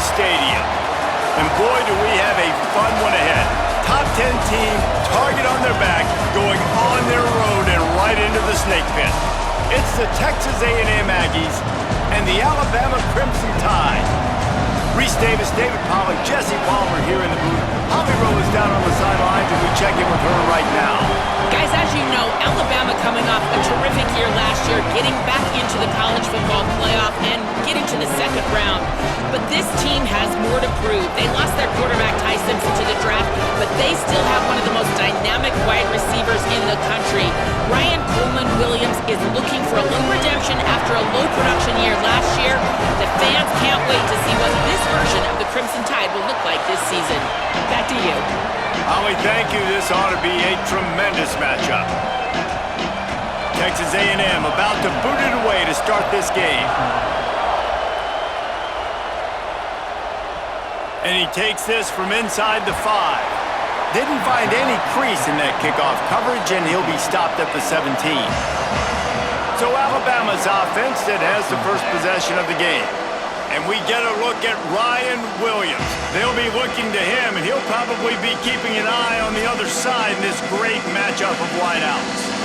Stadium. And boy, do we have a fun one ahead. Top 10 team, target on their back, going on their road and right into the snake pit. It's the Texas A&M Aggies and the Alabama Crimson Tide. Reese Davis, David Pollack, Jesse Palmer here in the booth. Holly Rowe is down on the sidelines, and we check in with her right now. Guys, as you know, Alabama coming off a terrific year last year, getting back into the college football playoff and getting to the second round. But this team has more to prove. They lost their quarterback, Ty Simpson, to the draft, but they still have one of the most dynamic wide receivers in the country. Ryan Coleman-Williams is looking for a little redemption after a low production year last year. The fans can't wait to see what this version of the Crimson Tide will look like this season. Back to you. Holly, thank you. This ought to be a tremendous matchup. Texas A&M about to boot it away to start this game. And he takes this from inside the 5. Didn't find any crease in that kickoff coverage, and he'll be stopped at the 17. So Alabama's offense that has the first possession of the game. And we get a look at Ryan Williams. They'll be looking to him, and he'll probably be keeping an eye on the other side in this great matchup of wideouts.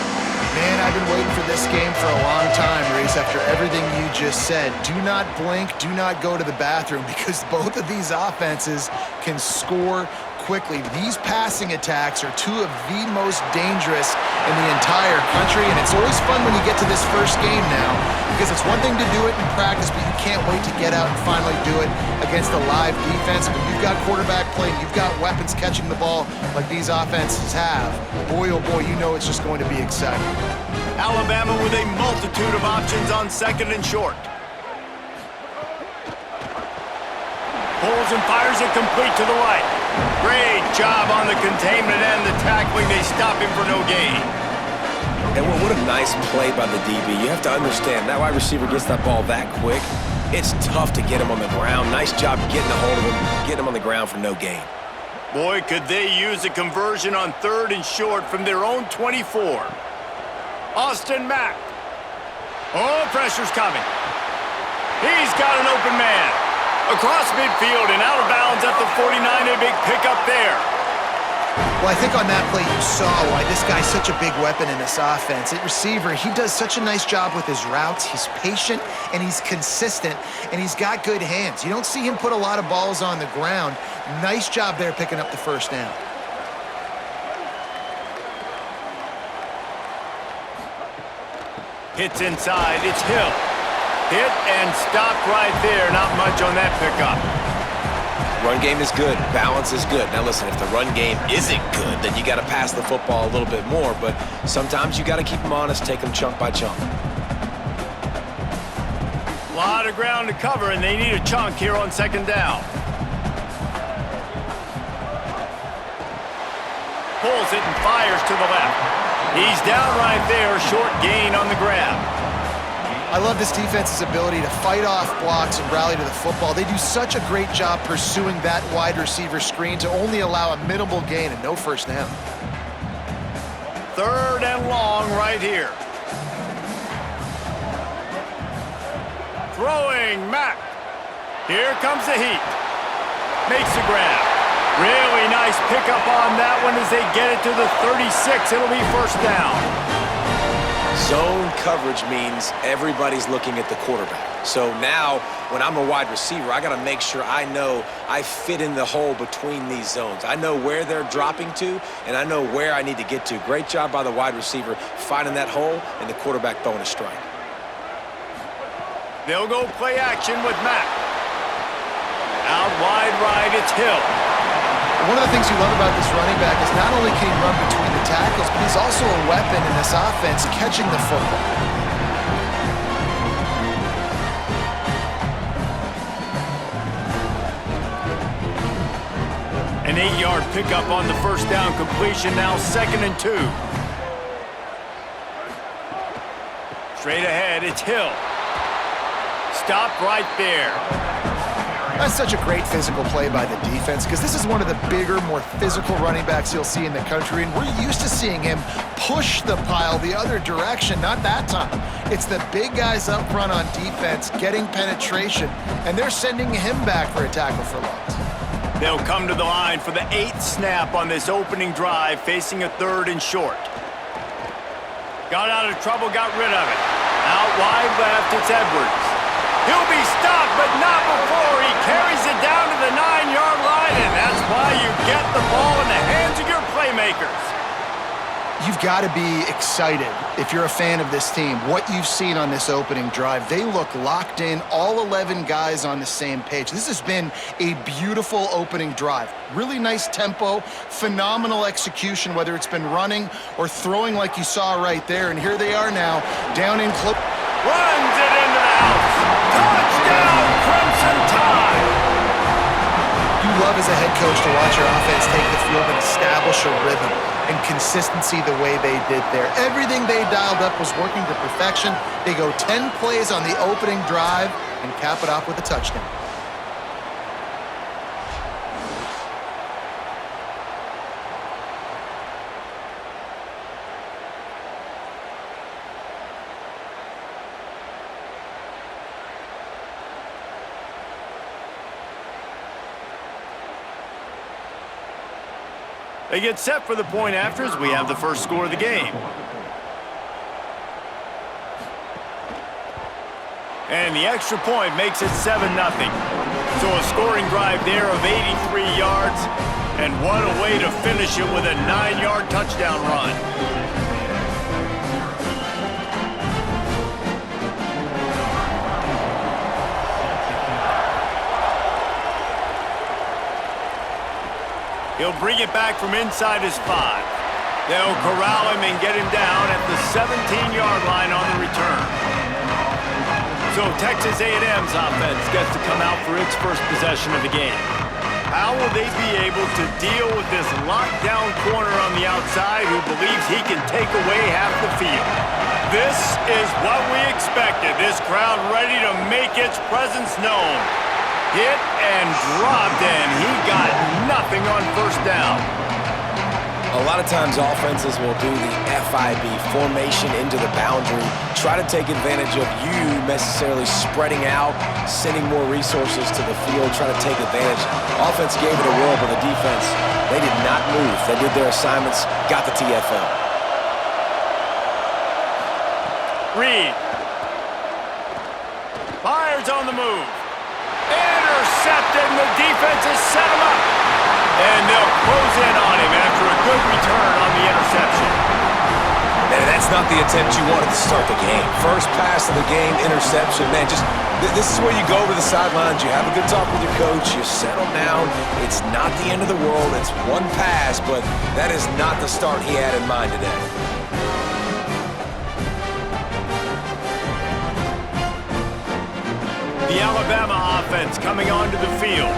Man, I've been waiting for this game for a long time, Reese, after everything you just said. Do not blink, do not go to the bathroom, because both of these offenses can score quickly. These passing attacks are two of the most dangerous in the entire country, and it's always fun when you get to this first game now, because it's one thing to do it in practice, but you can't wait to get out and finally do it against a live defense. When you've got quarterback play, you've got weapons catching the ball like these offenses have, boy, oh boy, you know it's just going to be exciting. Alabama with a multitude of options on second and short. Pulls and fires it complete to the right. Great job on the containment and the tackling. They stop him for no gain. And what a nice play by the DB. You have to understand, that wide receiver gets that ball that quick. It's tough to get him on the ground. Nice job getting a hold of him, getting him on the ground for no gain. Boy, could they use a conversion on third and short from their own 24. Austin Mack. Oh, pressure's coming. He's got an open man. Across midfield and out of bounds at the 49, a big pickup there. Well, I think on that play you saw why this guy's such a big weapon in this offense. At receiver, he does such a nice job with his routes. He's patient, and he's consistent, and he's got good hands. You don't see him put a lot of balls on the ground. Nice job there picking up the first down. Hits inside, it's Hill. Hit and stopped right there. Not much on that pickup. Run game is good. Balance is good. Now listen, if the run game isn't good, then you got to pass the football a little bit more. But sometimes you got to keep them honest, take them chunk by chunk. A lot of ground to cover, and they need a chunk here on second down. Pulls it and fires to the left. He's down right there. Short gain on the grab. I love this defense's ability to fight off blocks and rally to the football. They do such a great job pursuing that wide receiver screen to only allow a minimal gain and no first down. Third and long right here. Throwing Mack. Here comes the heat. Makes the grab. Really nice pickup on that one as they get it to the 36. It'll be first down. Zone coverage means everybody's looking at the quarterback. So now, when I'm a wide receiver, I got to make sure I know I fit in the hole between these zones. I know where they're dropping to, and I know where I need to get to. Great job by the wide receiver finding that hole, and the quarterback throwing a strike. They'll go play action with Mack. Out wide right, it's Hill. One of the things you love about this running back is not only can he run between the tackles, but he's also a weapon in this offense catching the football. An 8-yard pickup on the first down completion, now 2nd and 2. Straight ahead, it's Hill. Stopped right there. That's such a great physical play by the defense because this is one of the bigger, more physical running backs you'll see in the country, and we're used to seeing him push the pile the other direction. Not that time. It's the big guys up front on defense getting penetration, and they're sending him back for a tackle for loss. They'll come to the line for the 8th snap on this opening drive, facing a 3rd and short. Got out of trouble, got rid of it. Out wide left, it's Edwards. He'll be stopped, but not before he carries it down to the 9-yard line, and that's why you get the ball in the hands of your playmakers. You've got to be excited if you're a fan of this team. What you've seen on this opening drive, they look locked in, all 11 guys on the same page. This has been a beautiful opening drive. Really nice tempo, phenomenal execution, whether it's been running or throwing like you saw right there. And here they are now, down in close. Runs it into the house. Touchdown, Crimson Tide. You love as a head coach to watch your offense take the field and establish a rhythm and consistency the way they did there. Everything they dialed up was working to perfection. They go 10 plays on the opening drive and cap it off with a touchdown. They get set for the point after as we have the first score of the game. And the extra point makes it 7-0. So a scoring drive there of 83 yards. And what a way to finish it with a 9-yard touchdown run. He'll bring it back from inside his 5. They'll corral him and get him down at the 17-yard line on the return. So Texas A&M's offense gets to come out for its first possession of the game. How will they be able to deal with this lockdown corner on the outside who believes he can take away half the field? This is what we expected. This crowd ready to make its presence known. Hit and dropped, and he got nothing on first down. A lot of times offenses will do the FIB, formation into the boundary, try to take advantage of you necessarily spreading out, sending more resources to the field, trying to take advantage. Offense gave it a whirl, but the defense, they did not move. They did their assignments, got the TFL. Reed. Fires on the move. Intercepted, and the defense has set him up. And they'll close in on him after a good return on the interception. Man, that's not the attempt you wanted to start the game. First pass of the game, interception. Man, this is where you go over the sidelines. You have a good talk with your coach. You settle down. It's not the end of the world. It's one pass, but that is not the start he had in mind today. The Alabama offense coming onto the field.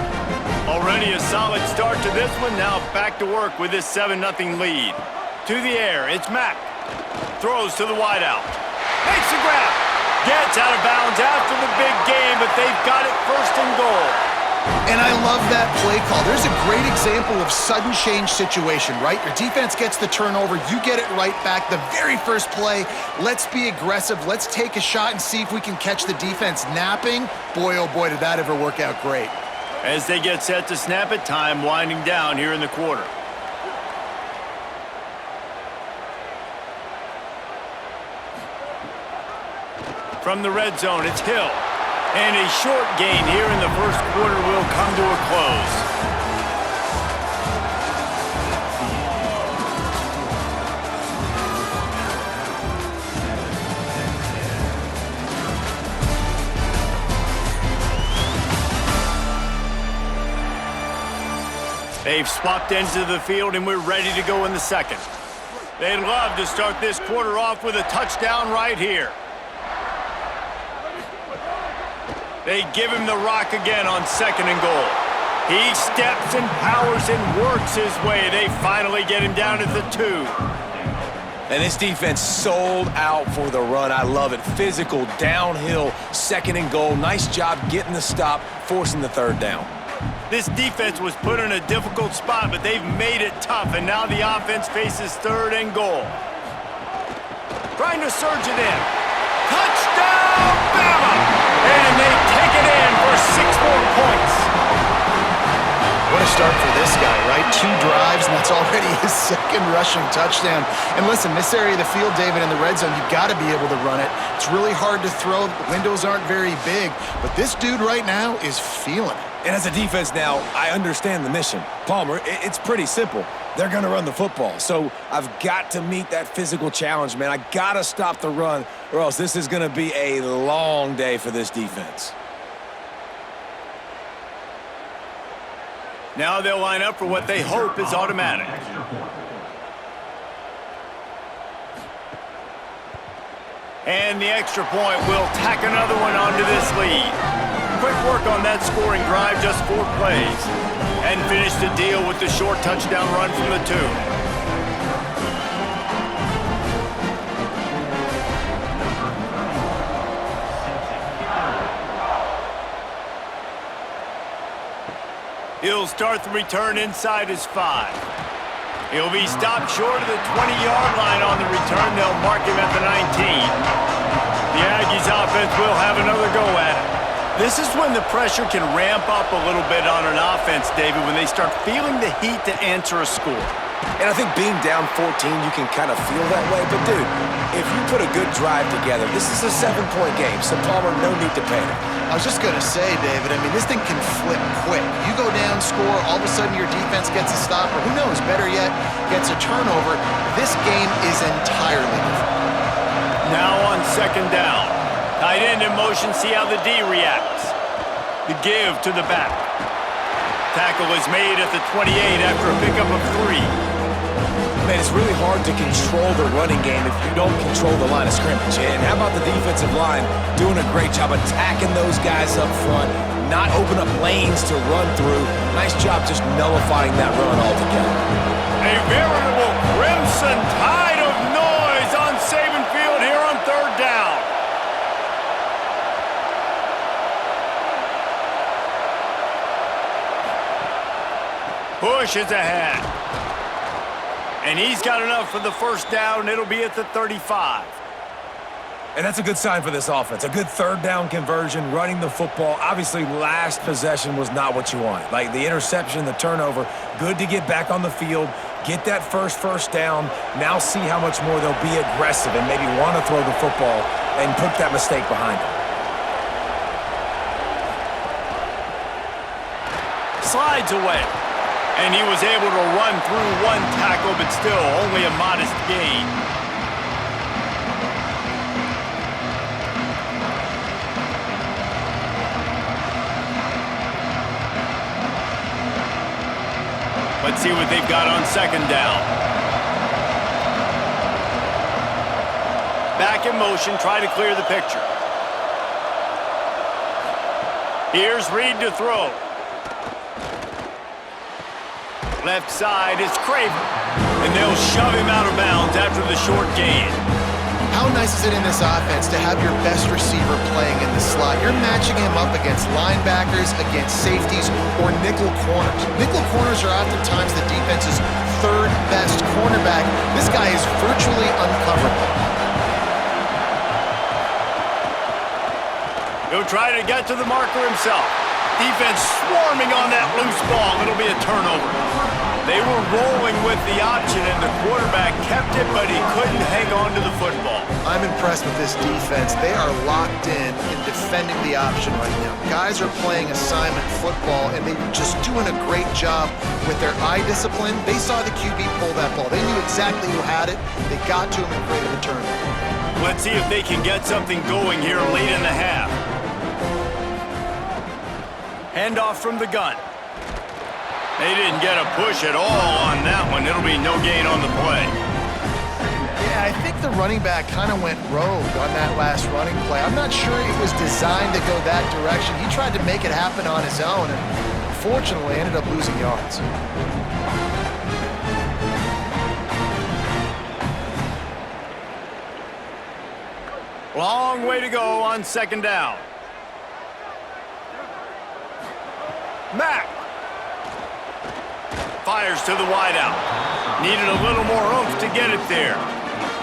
Already a solid start to this one. Now back to work with this 7-0 lead. To the air, it's Mack. Throws to the wideout. Makes the grab. Gets out of bounds after the big game, but they've got it first and goal. And I love that play call. There's a great example of sudden change situation, right? Your defense gets the turnover, you get it right back. The very first play, let's be aggressive. Let's take a shot and see if we can catch the defense napping. Boy, oh boy, did that ever work out great. As they get set to snap it, time winding down here in the quarter. From the red zone, it's Hill. And a short gain here in the first quarter will come to a close. They've swapped ends of the field, and we're ready to go in the second. They'd love to start this quarter off with a touchdown right here. They give him the rock again on 2nd and goal. He steps and powers and works his way. They finally get him down at the 2. And this defense sold out for the run. I love it. Physical, downhill, second and goal. Nice job getting the stop, forcing the third down. This defense was put in a difficult spot, but they've made it tough, and now the offense faces third and goal. Trying to surge it in. Touchdown, Bama! And they take it in for 6 more points. What a start for this guy, right? 2 drives, and that's already his 2nd rushing touchdown. And listen, this area of the field, David, in the red zone, you've got to be able to run it. It's really hard to throw. The windows aren't very big, but this dude right now is feeling it. And as a defense now, I understand the mission. Palmer, it's pretty simple. They're going to run the football. So I've got to meet that physical challenge, man. I got to stop the run, or else this is going to be a long day for this defense. Now they'll line up for what they hope is automatic. And the extra point will tack another one onto this lead. Quick work on that scoring drive, just 4 plays. And finish the deal with the short touchdown run from the 2. He'll start the return inside his 5. He'll be stopped short of the 20-yard line on the return. They'll mark him at the 19. The Aggies offense will have another go at it. This is when the pressure can ramp up a little bit on an offense, David, when they start feeling the heat to answer a score. And I think being down 14, you can kind of feel that way. But, dude, if you put a good drive together, this is a 7-point game, so Palmer, no need to panic. I was just going to say, David, I mean, this thing can flip quick. You go down, score, all of a sudden your defense gets a stop, or who knows, better yet, gets a turnover. This game is entirely different. Now on 2nd down. Tight end in motion, see how the D reacts. The give to the back. Tackle is made at the 28 after a pickup of 3. Man, it's really hard to control the running game if you don't control the line of scrimmage. And how about the defensive line doing a great job attacking those guys up front, not open up lanes to run through. Nice job just nullifying that run altogether. A veritable crimson tide of noise on Saban Field here on 3rd down. Push is ahead. And he's got enough for the 1st down. It'll be at the 35. And that's a good sign for this offense. A good 3rd down conversion, running the football. Obviously, last possession was not what you wanted. Like the interception, the turnover, good to get back on the field, get that first down. Now see how much more they'll be aggressive and maybe want to throw the football and put that mistake behind them. Slides away. And he was able to run through 1 tackle, but still only a modest gain. Let's see what they've got on 2nd down. Back in motion, try to clear the picture. Here's Reed to throw. Left side is Craven, and they'll shove him out of bounds after the short gain. How nice is it in this offense to have your best receiver playing in the slot? You're matching him up against linebackers, against safeties, or nickel corners. Nickel corners are oftentimes the defense's 3rd best cornerback. This guy is virtually uncoverable. He'll try to get to the marker himself. Defense swarming on that loose ball. It'll be a turnover. They were rolling with the option, and the quarterback kept it, but he couldn't hang on to the football. I'm impressed with this defense. They are locked in defending the option right now. Guys are playing assignment football, and they're just doing a great job with their eye discipline. They saw the QB pull that ball. They knew exactly who had it. They got to him and created the turnover. Let's see if they can get something going here late in the half. Handoff from the gun. They didn't get a push at all on that one. It'll be no gain on the play. Yeah, I think the running back kind of went rogue on that last running play. I'm not sure it was designed to go that direction. He tried to make it happen on his own, and unfortunately ended up losing yards. Long way to go on second down. Mack fires to the wideout. Needed a little more oomph to get it there.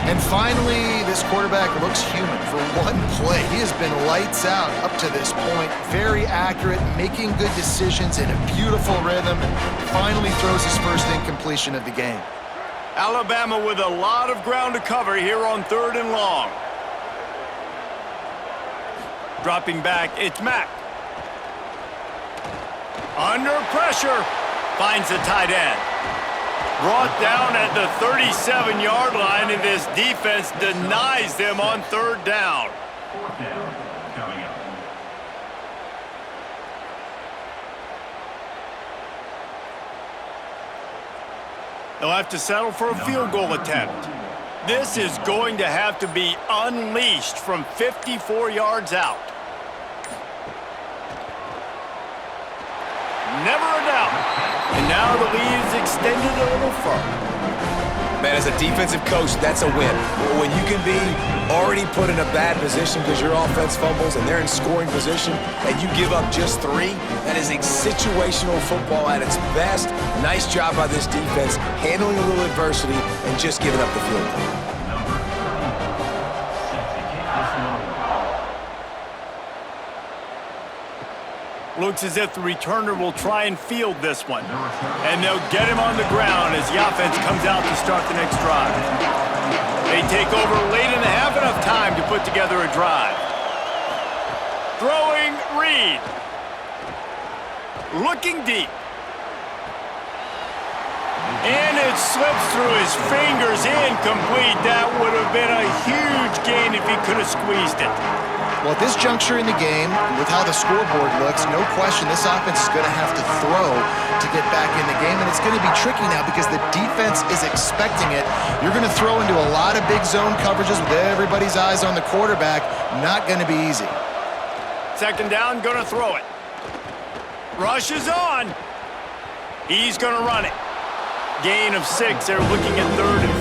And finally, this quarterback looks human for one play. He has been lights out up to this point. Very accurate, making good decisions in a beautiful rhythm, and finally throws his first incompletion of the game. Alabama with a lot of ground to cover here on 3rd and long. Dropping back, it's Mack. Under pressure, finds the tight end. Brought down at the 37-yard line, and this defense denies them on 3rd down. 4th down coming up. They'll have to settle for a field goal attempt. This is going to have to be unleashed from 54 yards out. Never a doubt. And now the lead is extended a little further. Man, as a defensive coach, that's a win. When you can be already put in a bad position because your offense fumbles and they're in scoring position and you give up just 3, that is a situational football at its best. Nice job by this defense, handling a little adversity and just giving up the field goal. Looks as if the returner will try and field this one. And they'll get him on the ground as the offense comes out to start the next drive. They take over late and have enough time to put together a drive. Throwing Reed. Looking deep. And it slips through his fingers, incomplete. That would have been a huge gain if he could have squeezed it. Well, at this juncture in the game, with how the scoreboard looks, no question this offense is going to have to throw to get back in the game, and it's going to be tricky now because the defense is expecting it. You're going to throw into a lot of big zone coverages with everybody's eyes on the quarterback. Not going to be easy. Second down, going to throw it. Rush is on. He's going to run it. Gain of 6. They're looking at 3rd and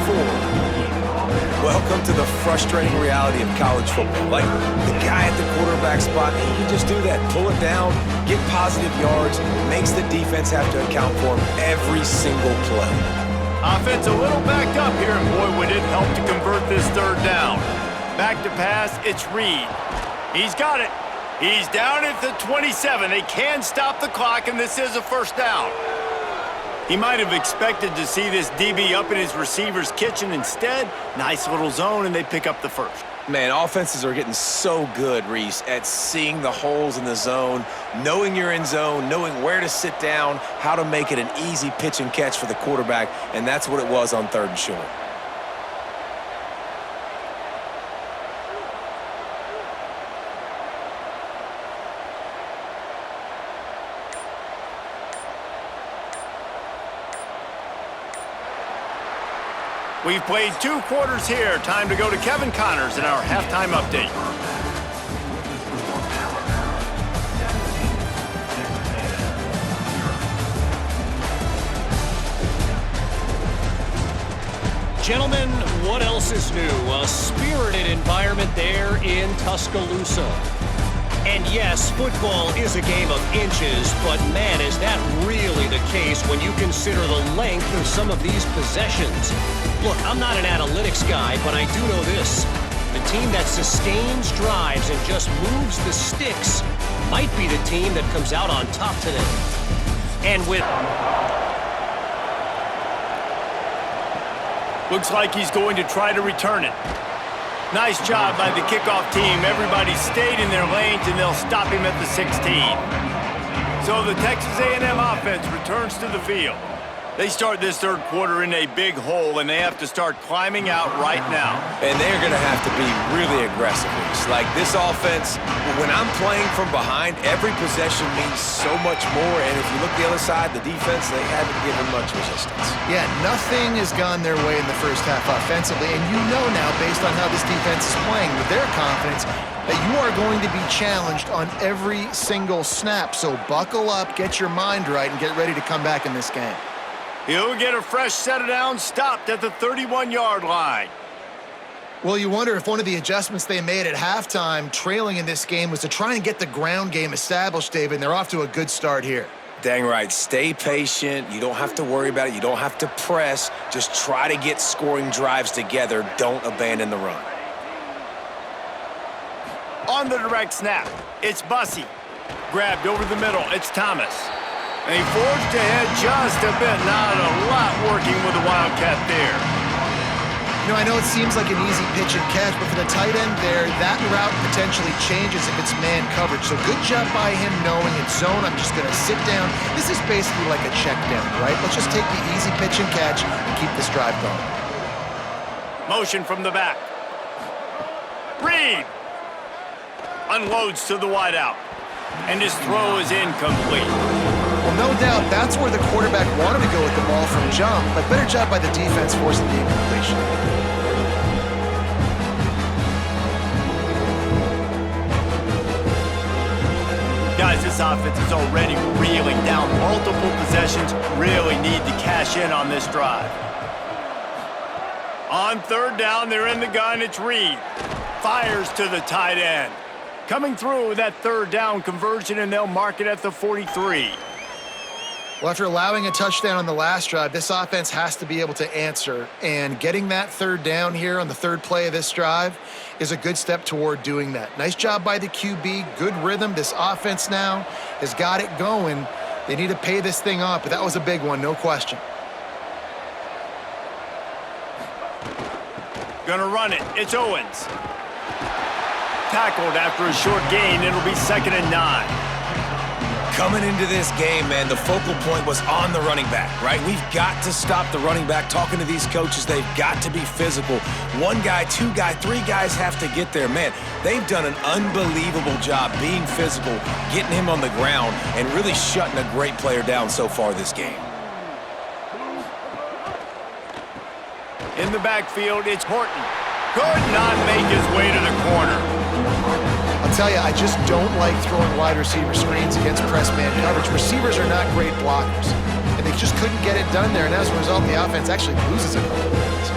4. Welcome to the frustrating reality of college football. Like, the guy at the quarterback spot, he can just do that. Pull it down, get positive yards, makes the defense have to account for him every single play. Offense a little backed up here, and boy, would it help to convert this 3rd down. Back to pass, it's Reed. He's got it. He's down at the 27. They can stop the clock, and this is a 1st down. He might have expected to see this DB up in his receiver's kitchen. Instead, nice little zone, and they pick up the 1st. Man, offenses are getting so good, Reese, at seeing the holes in the zone, knowing you're in zone, knowing where to sit down, how to make it an easy pitch and catch for the quarterback, and that's what it was on 3rd and short. We've played 2 quarters here. Time to go to Kevin Connors in our halftime update. Gentlemen, what else is new? A spirited environment there in Tuscaloosa. And yes, football is a game of inches, but man, is that really the case when you consider the length of some of these possessions. Look, I'm not an analytics guy, but I do know this. The team that sustains drives and just moves the sticks might be the team that comes out on top today. And with... Looks like he's going to try to return it. Nice job by the kickoff team. Everybody stayed in their lanes, and they'll stop him at the 16. So the Texas A&M offense returns to the field. They start this 3rd quarter in a big hole, and they have to start climbing out right now. And they're going to have to be really aggressive. It's like this offense, when I'm playing from behind, every possession means so much more. And if you look the other side, the defense, they haven't given much resistance. Yeah, nothing has gone their way in the first half offensively. And you know now, based on how this defense is playing with their confidence, that you are going to be challenged on every single snap. So buckle up, get your mind right, and get ready to come back in this game. He'll get a fresh set of downs stopped at the 31-yard line. Well, you wonder if one of the adjustments they made at halftime, trailing in this game, was to try and get the ground game established, David, and they're off to a good start here. Dang right. Stay patient. You don't have to worry about it. You don't have to press. Just try to get scoring drives together. Don't abandon the run. On the direct snap, it's Bussey. Grabbed over the middle, it's Thomas. And he forged ahead just a bit. Not a lot working with the Wildcat there. You know, I know it seems like an easy pitch and catch, but for the tight end there, that route potentially changes if it's man coverage. So good job by him knowing it's zone. I'm just going to sit down. This is basically like a check down, right? Let's just take the easy pitch and catch and keep this drive going. Motion from the back. Reed unloads to the wideout. And his throw is incomplete. Well, no doubt that's where the quarterback wanted to go with the ball from jump, but better job by the defense forcing the incompletion. Guys, this offense is already reeling down multiple possessions. Really need to cash in on this drive. On third down, they're in the gun. It's Reed. Fires to the tight end. Coming through with that third down conversion, and they'll mark it at the 43. Well, after allowing a touchdown on the last drive, this offense has to be able to answer. And getting that third down here on the third play of this drive is a good step toward doing that. Nice job by the QB. Good rhythm. This offense now has got it going. They need to pay this thing off, but that was a big one, no question. Gonna run it. It's Owens. Tackled after a short gain. It'll be 2nd and 9. Coming into this game, man, the focal point was on the running back, right? We've got to stop the running back. Talking to these coaches, they've got to be physical. One guy, two guy, three guys have to get there. Man, they've done an unbelievable job being physical, getting him on the ground, and really shutting a great player down so far this game. In the backfield, it's Horton. Could not make his way to the corner. I'll tell you, I just don't like throwing wide receiver screens against press man coverage. Receivers are not great blockers, and they just couldn't get it done there, and as a result, the offense actually loses a couple points.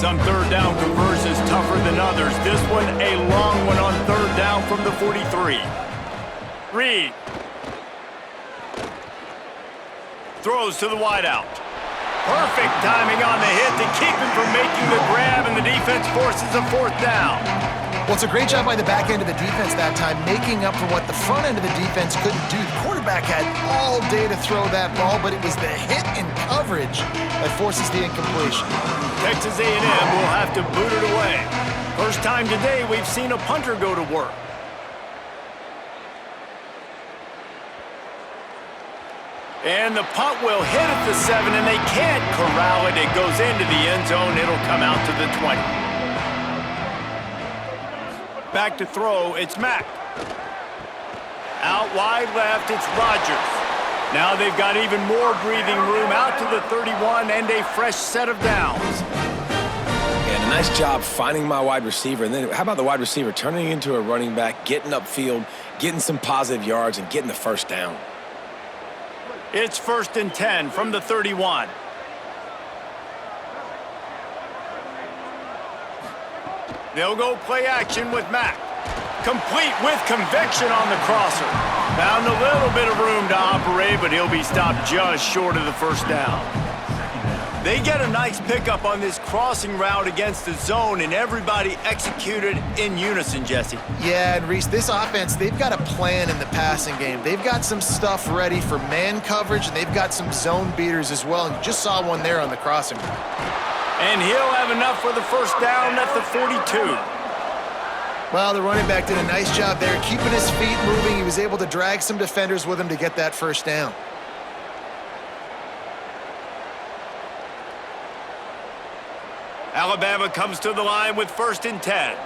Some third down conversions tougher than others. This one, a long one on third down from the 43. Reed. Throws to the wideout. Perfect timing on the hit to keep him from making the grab, and the defense forces a fourth down. Well, it's a great job by the back end of the defense that time, making up for what the front end of the defense couldn't do. The quarterback had all day to throw that ball, but it was the hit and coverage that forces the incompletion. Texas A&M will have to boot it away. First time today we've seen a punter go to work. And the punt will hit at the 7, and they can't corral it. It goes into the end zone. It'll come out to the 20. Back to throw, it's Mack. Out wide left, it's Rodgers. Now they've got even more breathing room out to the 31 and a fresh set of downs. And a nice job finding my wide receiver. And then how about the wide receiver turning into a running back, getting upfield, getting some positive yards, and getting the first down. It's 1st and 10 from the 31. They'll go play action with Mack. Complete with conviction on the crosser. Found a little bit of room to operate, but he'll be stopped just short of the first down. They get a nice pickup on this crossing route against the zone, and everybody executed in unison, Jesse. Yeah, and Reese, this offense, they've got a plan in the passing game. They've got some stuff ready for man coverage, and they've got some zone beaters as well, and you just saw one there on the crossing route. And he'll have enough for the first down at the 42. Well, the running back did a nice job there, keeping his feet moving. He was able to drag some defenders with him to get that first down. Alabama comes to the line with 1st and 10.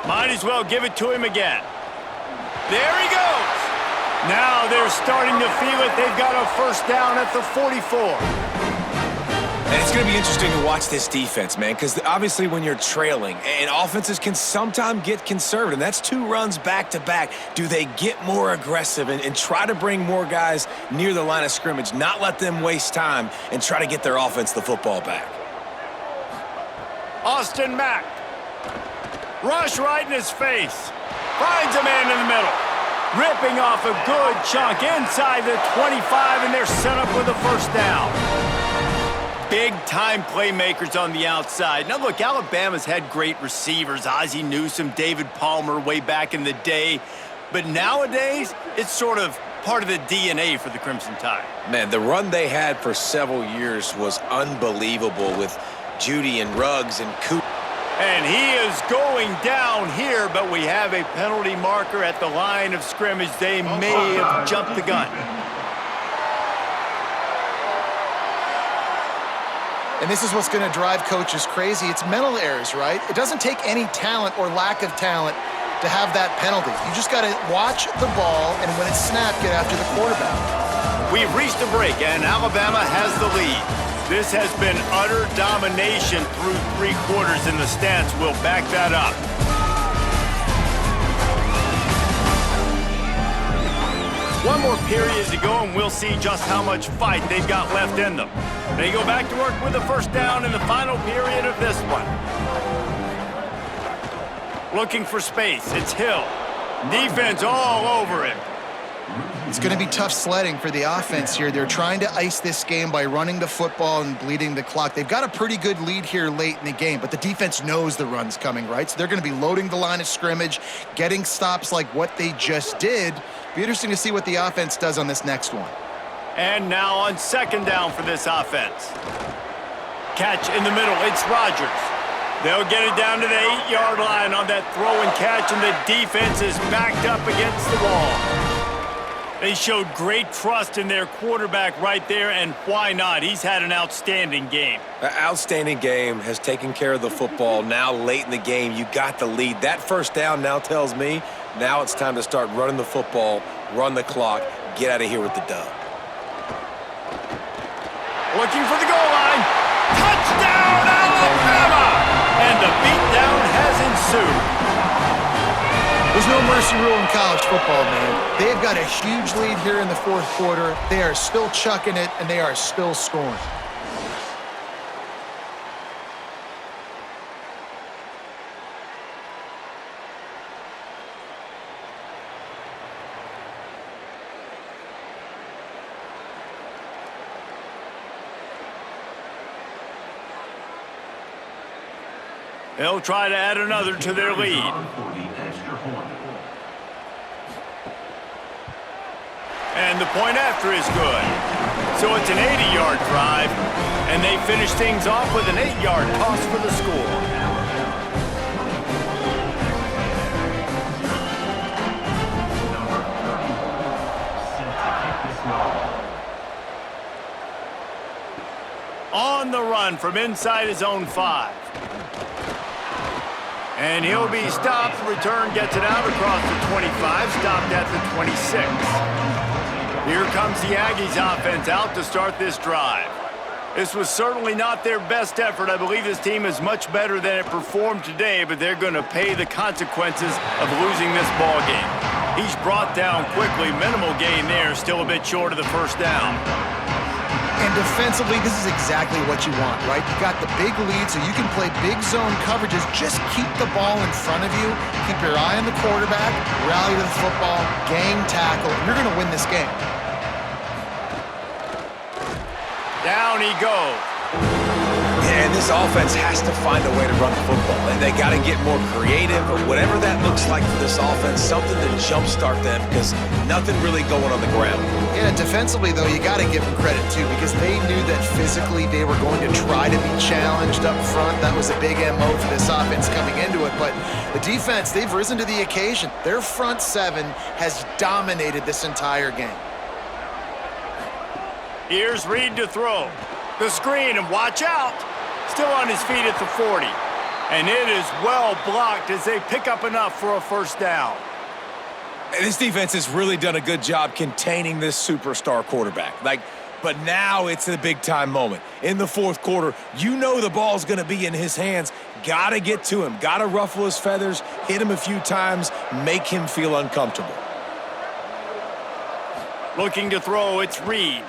Might as well give it to him again. There he goes. Now they're starting to feel it. They've got a first down at the 44. And it's going to be interesting to watch this defense, man, because obviously when you're trailing, and offenses can sometimes get conservative, and that's 2 runs back-to-back. Do they get more aggressive and try to bring more guys near the line of scrimmage, not let them waste time, and try to get their offense the football back? Austin Mack. Rush right in his face. Finds a man in the middle. Ripping off a good chunk inside the 25, and they're set up with a first down. Big-time playmakers on the outside. Now, look, Alabama's had great receivers. Ozzie Newsome, David Palmer way back in the day. But nowadays, it's sort of part of the DNA for the Crimson Tide. Man, the run they had for several years was unbelievable with Judy and Ruggs and Cooper. And he is going down here, but we have a penalty marker at the line of scrimmage. They may have jumped the gun. And this is what's going to drive coaches crazy. It's mental errors, right? It doesn't take any talent or lack of talent to have that penalty. You just got to watch the ball, and when it's snapped, get after the quarterback. We've reached a break, and Alabama has the lead. This has been utter domination through 3 quarters, and the stats will back that up. One more period to go, and we'll see just how much fight they've got left in them. They go back to work with a first down in the final period of this one. Looking for space. It's Hill. Defense all over him. It's going to be tough sledding for the offense here. They're trying to ice this game by running the football and bleeding the clock. They've got a pretty good lead here late in the game, but the defense knows the run's coming, right? So they're going to be loading the line of scrimmage, getting stops like what they just did. Be interesting to see what the offense does on this next one. And now on second down for this offense. Catch in the middle. It's Rodgers. They'll get it down to the 8-yard line on that throw and catch, and the defense is backed up against the wall. They showed great trust in their quarterback right there, and why not? He's had an outstanding game. An outstanding game, has taken care of the football. Now late in the game, you got the lead. That first down now tells me now it's time to start running the football, run the clock, get out of here with the dub. Looking for the goal line. Touchdown, Alabama! And the beatdown has ensued. There's no mercy rule in college football, man. They've got a huge lead here in the 4th quarter. They are still chucking it, and they are still scoring. They'll try to add another to their lead. And the point after is good. So it's an 80-yard drive, and they finish things off with an 8-yard toss for the score. On the run from inside his own 5. And he'll be stopped. Return gets it out across the 25, stopped at the 26. Here comes the Aggies offense out to start this drive. This was certainly not their best effort. I believe this team is much better than it performed today, but they're going to pay the consequences of losing this ball game. He's brought down quickly. Minimal gain there, still a bit short of the first down. And defensively, this is exactly what you want, right? You got the big lead, so you can play big zone coverages. Just keep the ball in front of you. Keep your eye on the quarterback, rally to the football, gang tackle. You're going to win this game. Down he goes. And this offense has to find a way to run the football. And they got to get more creative, or whatever that looks like for this offense, something to jumpstart them, because nothing really going on the ground. Yeah, defensively, though, you got to give them credit, too, because they knew that physically they were going to try to be challenged up front. That was a big MO for this offense coming into it. But the defense, they've risen to the occasion. Their front 7 has dominated this entire game. Here's Reed to throw. The screen, and watch out. Still on his feet at the 40. And it is well blocked as they pick up enough for a first down. And this defense has really done a good job containing this superstar quarterback. Like, But now it's a big-time moment. In the fourth quarter, you know the ball's going to be in his hands. Got to get to him. Got to ruffle his feathers, hit him a few times, make him feel uncomfortable. Looking to throw, it's Reed.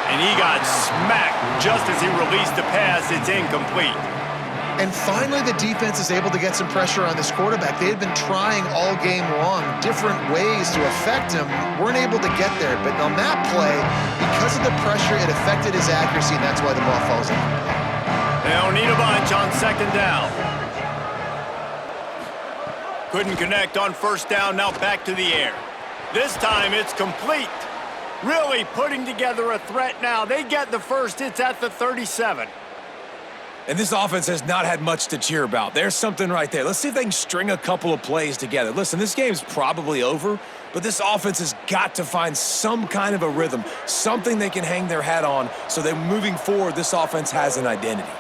And he got smacked just as he released the pass. It's incomplete. And finally, the defense is able to get some pressure on this quarterback. They had been trying all game long, different ways to affect him, weren't able to get there. But on that play, because of the pressure, it affected his accuracy, and that's why the ball falls in. They'll need a bunch on second down. Couldn't connect on first down, now back to the air. This time it's complete. Really putting together a threat now. They get the first, it's at the 37. And this offense has not had much to cheer about. There's something right there. Let's see if they can string a couple of plays together. Listen, this game's probably over, but this offense has got to find some kind of a rhythm, something they can hang their hat on so that moving forward, this offense has an identity.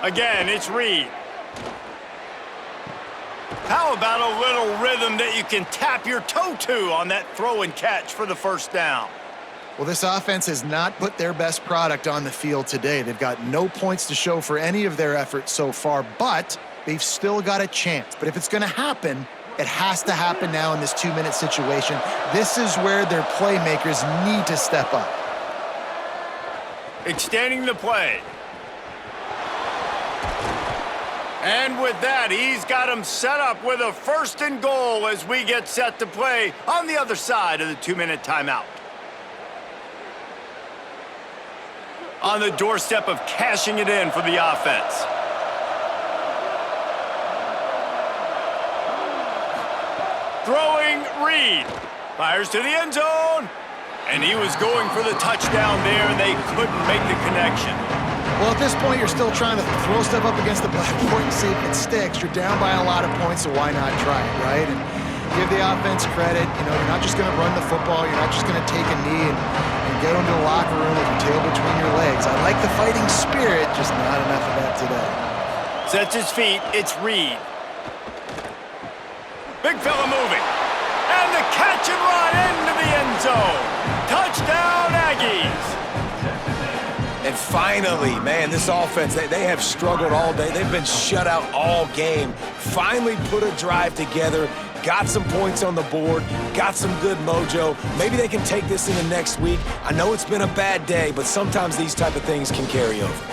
Again, it's Reed. How about a little rhythm that you can tap your toe to on that throw and catch for the first down? Well, this offense has not put their best product on the field today. They've got no points to show for any of their efforts so far, but they've still got a chance. But if it's going to happen, it has to happen now in this 2-minute situation. This is where their playmakers need to step up. Extending the play. And with that, he's got him set up with a first and goal as we get set to play on the other side of the 2-minute timeout. On the doorstep of cashing it in for the offense. Throwing Reed. Fires to the end zone. And he was going for the touchdown there, and they couldn't make the connection. Well, at this point, you're still trying to throw stuff up against the blackboard and see if it sticks. You're down by a lot of points, so why not try it, right? And give the offense credit. You know, you're not just going to run the football. You're not just going to take a knee and go into the locker room with your tail between your legs. I like the fighting spirit, just not enough of that today. Sets his feet. It's Reed. Big fella moving. And the catch and run into the end zone. Touchdown, Aggies. And finally, man, this offense, they have struggled all day. They've been shut out all game. Finally put a drive together, got some points on the board, got some good mojo. Maybe they can take this into next week. I know it's been a bad day, but sometimes these type of things can carry over.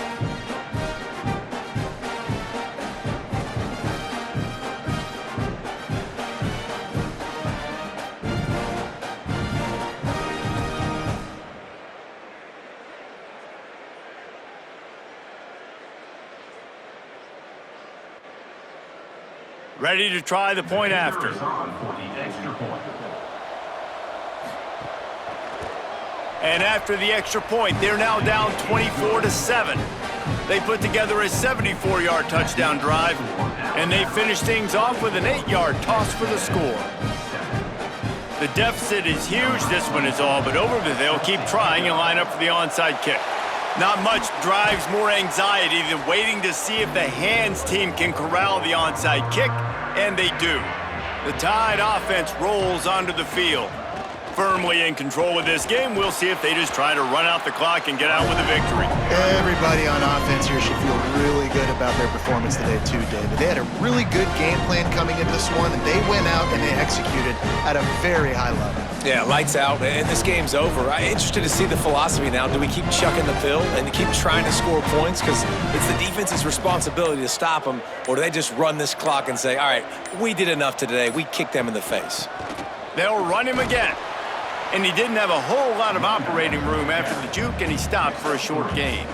Ready to try the point after. And after the extra point, they're now down 24-7. They put together a 74-yard touchdown drive, and they finish things off with an 8-yard toss for the score. The deficit is huge, this one is all, but over, but they'll keep trying and line up for the onside kick. Not much drives more anxiety than waiting to see if the hands team can corral the onside kick, and they do. The Tide offense rolls onto the field. Firmly in control of this game, we'll see if they just try to run out the clock and get out with a victory. Everybody on offense here should feel really good about their performance today too, David. They had a really good game plan coming into this one, and they went out and they executed at a very high level. Yeah, lights out, and this game's over. I'm interested to see the philosophy now. Do we keep chucking the pill and keep trying to score points because it's the defense's responsibility to stop them, or do they just run this clock and say, all right, we did enough today. We kicked them in the face. They'll run him again. And he didn't have a whole lot of operating room after the juke, and he stopped for a short gain.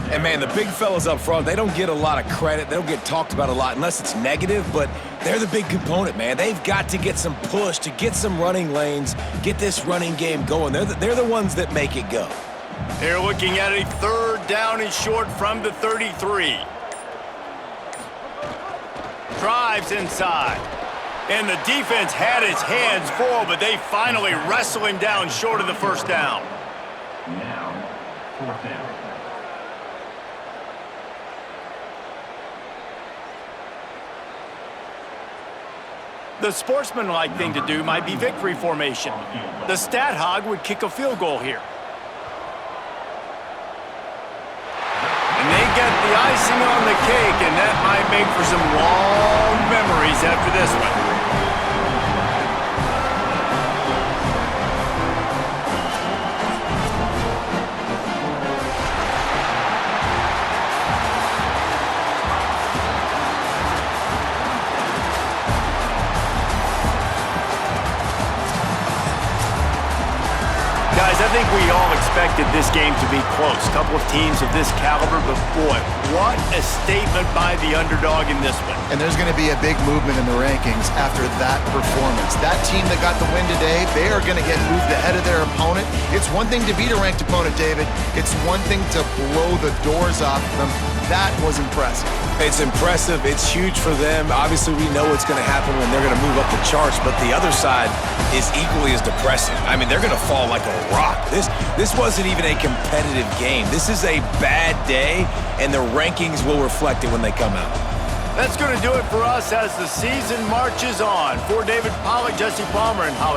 And, man, the big fellas up front, they don't get a lot of credit. They don't get talked about a lot unless it's negative, but they're the big component, man. They've got to get some push to get some running lanes, get this running game going. They're the ones that make it go. They're looking at a third down and short from the 33. Drives inside. And the defense had its hands full, but they finally wrestle him down short of the first down. Now, fourth down. The sportsmanlike thing to do might be victory formation. The stat hog would kick a field goal here. And they get the icing on the cake, and that might make for some long memories after this one. Guys, I think we all expected this game to be close. A couple of teams of this caliber, but boy, what a statement by the underdog in this one. And there's going to be a big movement in the rankings after that performance. That team that got the win today, they are going to get moved ahead of their opponent. It's one thing to beat a ranked opponent, David. It's one thing to blow the doors off them. That was impressive. It's impressive. It's huge for them. Obviously, we know what's going to happen when they're going to move up the charts, but the other side is equally as depressing. I mean, they're going to fall like a rock. This wasn't even a competitive game. This is a bad day, and the rankings will reflect it when they come out. That's going to do it for us as the season marches on. For David Pollack, Jesse Palmer, and Holly